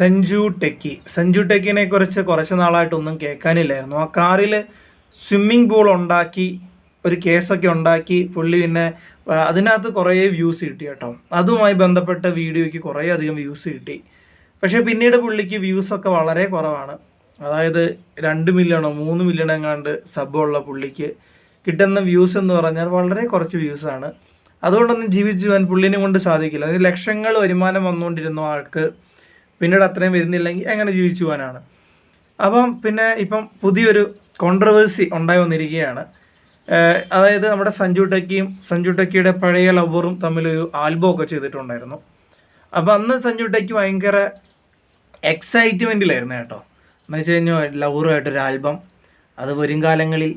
സഞ്ജു ടെക്കിനെ കുറിച്ച് കുറച്ച് നാളായിട്ടൊന്നും കേൾക്കാനില്ലായിരുന്നു. ആ കാറിൽ സ്വിമ്മിംഗ് പൂൾ ഉണ്ടാക്കി ഒരു കേസൊക്കെ ഉണ്ടാക്കി പുള്ളി പിന്നെ അതിനകത്ത് കുറേ വ്യൂസ് കിട്ടി കേട്ടോ. അതുമായി ബന്ധപ്പെട്ട വീഡിയോയ്ക്ക് കുറേ അധികം വ്യൂസ് കിട്ടി. പക്ഷേ പിന്നീട് പുള്ളിക്ക് വ്യൂസൊക്കെ വളരെ കുറവാണ്. അതായത് 2 മില്യണോ 3 മില്യണോ എങ്ങാണ്ട് സബ്ബുള്ള പുള്ളിക്ക് കിട്ടുന്ന വ്യൂസ് എന്ന് പറഞ്ഞാൽ വളരെ കുറച്ച് വ്യൂസാണ്. അതുകൊണ്ടൊന്നും ജീവിച്ചു പോകാൻ പുള്ളിനെ കൊണ്ട് സാധിക്കില്ല. അത് ലക്ഷങ്ങൾ വരുമാനം വന്നുകൊണ്ടിരുന്ന ആൾക്ക് പിന്നീട് അത്രയും വരുന്നില്ലെങ്കിൽ എങ്ങനെ ജീവിച്ചു പോകാനാണ്? അപ്പം പിന്നെ ഇപ്പം പുതിയൊരു കോൺട്രവേഴ്സി ഉണ്ടായി വന്നിരിക്കുകയാണ്. അതായത് നമ്മുടെ സഞ്ജു ടെക്കിയുടെ പഴയ ലവറും തമ്മിലൊരു ആൽബം ഒക്കെ ചെയ്തിട്ടുണ്ടായിരുന്നു. അപ്പോൾ അന്ന് സഞ്ജു ടെക്കി ഭയങ്കര എക്സൈറ്റ്മെൻറ്റിലായിരുന്നു കേട്ടോ. എന്ന് വെച്ച് കഴിഞ്ഞാൽ ലവറുമായിട്ടൊരു ആൽബം, അത് വരും കാലങ്ങളിൽ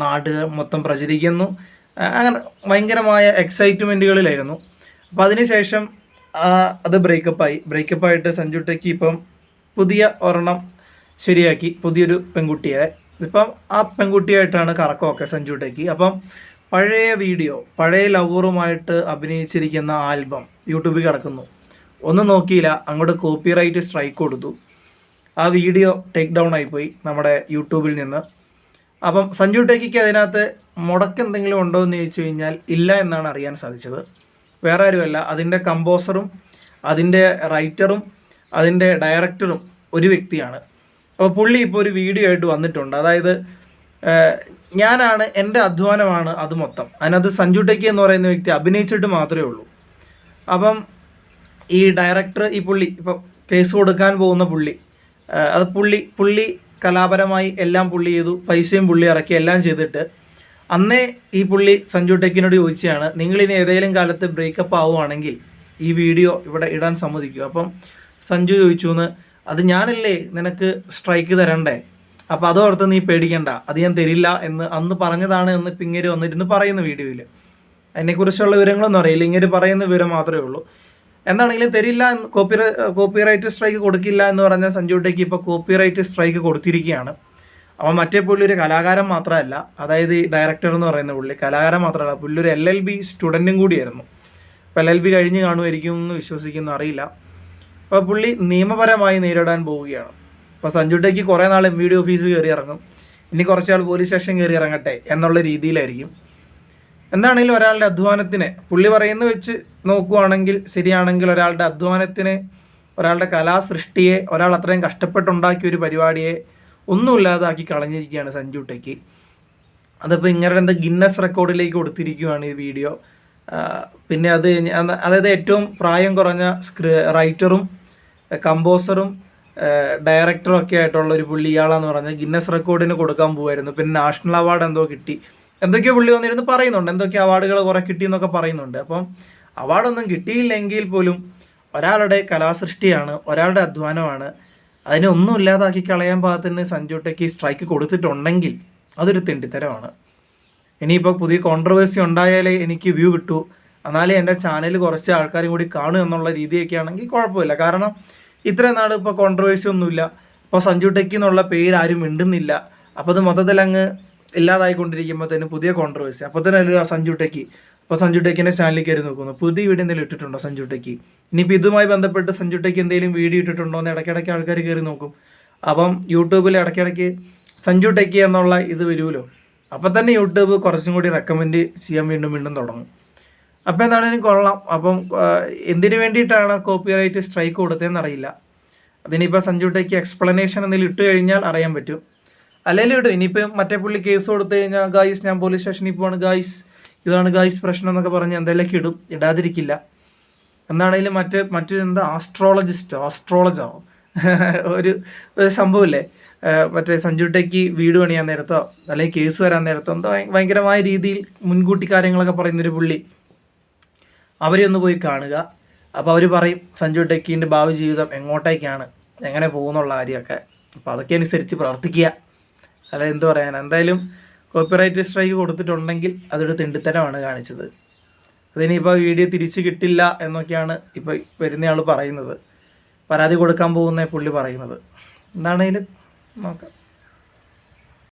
നാട് മൊത്തം പ്രചരിക്കുന്നു, അങ്ങനെ ഭയങ്കരമായ എക്സൈറ്റ്മെൻറ്റുകളിലായിരുന്നു. അപ്പോൾ അതിനുശേഷം അത് ബ്രേക്കപ്പായിട്ട് സഞ്ജു ടെക്കി ഇപ്പം പുതിയ ഒരെണ്ണം ശരിയാക്കി, പുതിയൊരു പെൺകുട്ടിയെ. ഇപ്പം ആ പെൺകുട്ടിയായിട്ടാണ് കറക്കമൊക്കെ സഞ്ജു ടെക്കി. അപ്പം പഴയ ലവറുമായിട്ട് അഭിനയിച്ചിരിക്കുന്ന ആൽബം യൂട്യൂബിൽ കിടക്കുന്നു. ഒന്നും നോക്കിയില്ല, അങ്ങോട്ട് കോപ്പിറൈറ്റ് സ്ട്രൈക്ക് കൊടുത്തു. ആ വീഡിയോ ടേക്ക് ഡൗൺ ആയിപ്പോയി നമ്മുടെ യൂട്യൂബിൽ നിന്ന്. അപ്പം സഞ്ജു ടെക്കിക്ക് അതിനകത്ത് മുടക്കെന്തെങ്കിലും ഉണ്ടോ എന്ന് ചോദിച്ചു കഴിഞ്ഞാൽ ഇല്ല എന്നാണ് അറിയാൻ സാധിച്ചത്. വേറെ ആരുമല്ല, അതിൻ്റെ കമ്പോസറും അതിൻ്റെ റൈറ്ററും അതിൻ്റെ ഡയറക്ടറും ഒരു വ്യക്തിയാണ്. അപ്പോൾ പുള്ളി ഇപ്പോൾ ഒരു വീഡിയോ ആയിട്ട് വന്നിട്ടുണ്ട്. അതായത് എൻ്റെ അധ്വാനമാണ് അത് മൊത്തം. അതിനകത്ത് സഞ്ജു ടെക്കി എന്ന് പറയുന്ന വ്യക്തി അഭിനയിച്ചിട്ട് മാത്രമേ ഉള്ളൂ. അപ്പം ഈ ഡയറക്ടർ പുള്ളി ഇപ്പോൾ കേസ് കൊടുക്കാൻ പോകുന്ന അത് പുള്ളി കലാപരമായി എല്ലാം പുള്ളി ചെയ്തു, പൈസയും പുള്ളി ഇറക്കി എല്ലാം ചെയ്തിട്ട് അന്നേ ഈ പുള്ളി സഞ്ജു ടെക്കിനോട് ചോദിച്ചാണ്, നിങ്ങളിനി ഏതെങ്കിലും കാലത്ത് ബ്രേക്കപ്പ് ആവുകയാണെങ്കിൽ ഈ വീഡിയോ ഇവിടെ ഇടാൻ സമ്മതിക്കുക. അപ്പം സഞ്ജു ചോദിച്ചു അത് ഞാനല്ലേ നിനക്ക് സ്ട്രൈക്ക് തരണ്ടേ, അപ്പോൾ അതോർത്ത് നീ പേടിക്കണ്ട, അത് ഞാൻ തരില്ല എന്ന് അന്ന് പറഞ്ഞതാണ് എന്ന് പിങ്ങേര് വന്നിരുന്ന് പറയുന്ന വീഡിയോയിൽ. അതിനെക്കുറിച്ചുള്ള വിവരങ്ങളൊന്നും അറിയില്ല, ഇങ്ങനെ പറയുന്ന വിവരം മാത്രമേ ഉള്ളൂ. എന്താണെങ്കിലും തരില്ല എന്ന് കോപ്പിറൈറ്റ് സ്ട്രൈക്ക് കൊടുക്കില്ല എന്ന് പറഞ്ഞ സഞ്ജു ടെക്കി ഇപ്പോൾ കോപ്പിറൈറ്റ് സ്ട്രൈക്ക് കൊടുത്തിരിക്കുകയാണ്. അവൻ മറ്റേ പുള്ളി ഒരു കലാകാരൻ മാത്രമല്ല, അതായത് ഈ ഡയറക്ടർ എന്ന് പറയുന്ന പുള്ളി കലാകാരൻ മാത്രമല്ല, പുള്ളി ഒരു LLB സ്റ്റുഡൻറ്റും കൂടിയായിരുന്നു. ഇപ്പോൾ LLB കഴിഞ്ഞ് കാണുമായിരിക്കും എന്ന് വിശ്വസിക്കുന്നു, അറിയില്ല. അപ്പോൾ പുള്ളി നിയമപരമായി നേരിടാൻ പോവുകയാണ്. അപ്പോൾ സഞ്ജു ടെക്കി കുറേ നാൾ MVD ഓഫീസ് കയറി ഇറങ്ങും, ഇനി കുറച്ചാൾ പോലീസ് സ്റ്റേഷൻ കയറി ഇറങ്ങട്ടെ എന്നുള്ള രീതിയിലായിരിക്കും. എന്താണെങ്കിലും ഒരാളുടെ അധ്വാനത്തിന്, പുള്ളി പറയുന്നത് വെച്ച് നോക്കുകയാണെങ്കിൽ ശരിയാണെങ്കിൽ, ഒരാളുടെ അധ്വാനത്തിന്, ഒരാളുടെ കലാസൃഷ്ടിയെ, ഒരാൾ അത്രയും കഷ്ടപ്പെട്ടുണ്ടാക്കിയ ഒരു പരിപാടിയെ ഒന്നുമില്ലാതാക്കി കളഞ്ഞിരിക്കുകയാണ് സഞ്ജു ടെക്കി. അതിപ്പോൾ ഇങ്ങനെ ഗിന്നസ് റെക്കോർഡിലേക്ക് കൊടുത്തിരിക്കുകയാണ് ഈ വീഡിയോ. പിന്നെ അതായത് ഏറ്റവും പ്രായം കുറഞ്ഞ റൈറ്ററും കമ്പോസറും ഡയറക്ടറും ഒക്കെ ആയിട്ടുള്ള ഒരു പുള്ളി ഇയാളാന്ന് പറഞ്ഞാൽ ഗിന്നസ് റെക്കോർഡിന് കൊടുക്കാൻ പോകുമായിരുന്നു. പിന്നെ നാഷണൽ അവാർഡ് എന്തോ കിട്ടി, എന്തൊക്കെയോ പുള്ളി വന്നിരുന്ന് പറയുന്നുണ്ട്, എന്തൊക്കെ അവാർഡുകൾ കുറേ കിട്ടിയെന്നൊക്കെ പറയുന്നുണ്ട്. അപ്പം അവാർഡൊന്നും കിട്ടിയില്ലെങ്കിൽ പോലും ഒരാളുടെ കലാസൃഷ്ടിയാണ്, ഒരാളുടെ അധ്വാനമാണ്, അതിനെ ഒന്നും ഇല്ലാതാക്കി കളയാൻ പാകത്തിന് സഞ്ജു ടെക്കി സ്ട്രൈക്ക് കൊടുത്തിട്ടുണ്ടെങ്കിൽ അതൊരു തെണ്ടിത്തരമാണ്. ഇനിയിപ്പോൾ പുതിയ കോൺട്രവേഴ്സി ഉണ്ടായാലേ എനിക്ക് വ്യൂ കിട്ടൂ, എന്നാലേ എൻ്റെ ചാനൽ കുറച്ച് ആൾക്കാരും കൂടി കാണും എന്നുള്ള രീതിയൊക്കെ ആണെങ്കിൽ കുഴപ്പമില്ല. കാരണം ഇത്രയും നാൾ ഇപ്പോൾ കോൺട്രവേഴ്സി ഒന്നുമില്ല, ഇപ്പോൾ സഞ്ജു ടെക്കി എന്നുള്ള പേര് ആരും മിണ്ടുന്നില്ല. അപ്പോൾ അത് മൊത്തത്തിൽ അങ്ങ് ഇല്ലാതായിക്കൊണ്ടിരിക്കുമ്പോഴത്തേനും പുതിയ കോൺട്രവേഴ്സി, അപ്പോൾ തന്നെ അല്ല സഞ്ജു ടെക്കി. അപ്പോൾ സഞ്ജു ടെക്കിൻ്റെ ചാനലിൽ കയറി നോക്കുന്നു, പുതിയ വീഡിയോ എന്തെങ്കിലും ഇട്ടിട്ടുണ്ടോ സഞ്ജു ടെക്കി, ഇനിയിപ്പോൾ ഇതുമായി ബന്ധപ്പെട്ട് സഞ്ജു ടെക്കി എന്തെങ്കിലും വീഡിയോ ഇട്ടിട്ടുണ്ടോ എന്ന് ഇടയ്ക്കിടയ്ക്ക് ആൾക്കാർ കയറി നോക്കും. അപ്പം യൂട്യൂബിൽ ഇടയ്ക്കിടയ്ക്ക് സഞ്ജു ടെക്കി എന്നുള്ള ഇത് വരുമല്ലോ, അപ്പോൾ തന്നെ യൂട്യൂബ് കുറച്ചും കൂടി റെക്കമെൻഡ് ചെയ്യാൻ വീണ്ടും തുടങ്ങും. അപ്പോൾ എന്താണെങ്കിലും കൊള്ളാം. അപ്പം എന്തിനു വേണ്ടിയിട്ടാണ് കോപ്പിറൈറ്റ് സ്ട്രൈക്ക് കൊടുത്തതെന്ന് അറിയില്ല. അതിനിപ്പോൾ സഞ്ജു ടെക്കി എക്സ്പ്ലനേഷൻ എന്തെങ്കിലും ഇട്ട് കഴിഞ്ഞാൽ അറിയാൻ പറ്റും. അല്ലെങ്കിൽ ഇടും, ഇനിയിപ്പോൾ മറ്റേ പുള്ളി കേസ് കൊടുത്തു കഴിഞ്ഞാൽ ഗായ്സ് ഞാൻ പോലീസ് സ്റ്റേഷനിൽ പോവാണ് ഗായ്സ്, ഇതാണ് ഗായ്സ് പ്രശ്നം എന്നൊക്കെ പറഞ്ഞ് എന്തെങ്കിലുമൊക്കെ ഇടും, ഇടാതിരിക്കില്ല. എന്താണെങ്കിലും മറ്റൊരു ആസ്ട്രോളജോ ഒരു സംഭവമില്ലേ, മറ്റേ സഞ്ജു ടെക്കി വീട് പണിയാൻ നേരത്തോ അല്ലെങ്കിൽ കേസ് വരാൻ നേരത്തോ എന്തോ ഭയങ്കരമായ രീതിയിൽ മുൻകൂട്ടി കാര്യങ്ങളൊക്കെ പറയുന്നൊരു പുള്ളി, അവരെ ഒന്ന് പോയി കാണുക. അപ്പോൾ അവർ പറയും സഞ്ജു ടെക്കിൻ്റെ ഭാവി ജീവിതം എങ്ങോട്ടേക്കാണ്, എങ്ങനെ പോകുന്നുള്ള കാര്യമൊക്കെ. അപ്പോൾ അതൊക്കെ അനുസരിച്ച് പ്രവർത്തിക്കുക, അല്ല എന്ത് പറയാൻ. എന്തായാലും കോപ്പിറൈറ്റ് സ്ട്രൈക്ക് കൊടുത്തിട്ടുണ്ടെങ്കിൽ അതൊരു തെണ്ടിത്തരമാണ് കാണിച്ചത്. അതിനിപ്പോൾ വീഡിയോ തിരിച്ച് കിട്ടില്ല എന്നൊക്കെയാണ് ഇപ്പോൾ വരുന്നയാൾ പറയുന്നത്, പരാതി കൊടുക്കാൻ പോകുന്ന പുള്ളി പറയുന്നത്. എന്താണേലും നോക്കാം.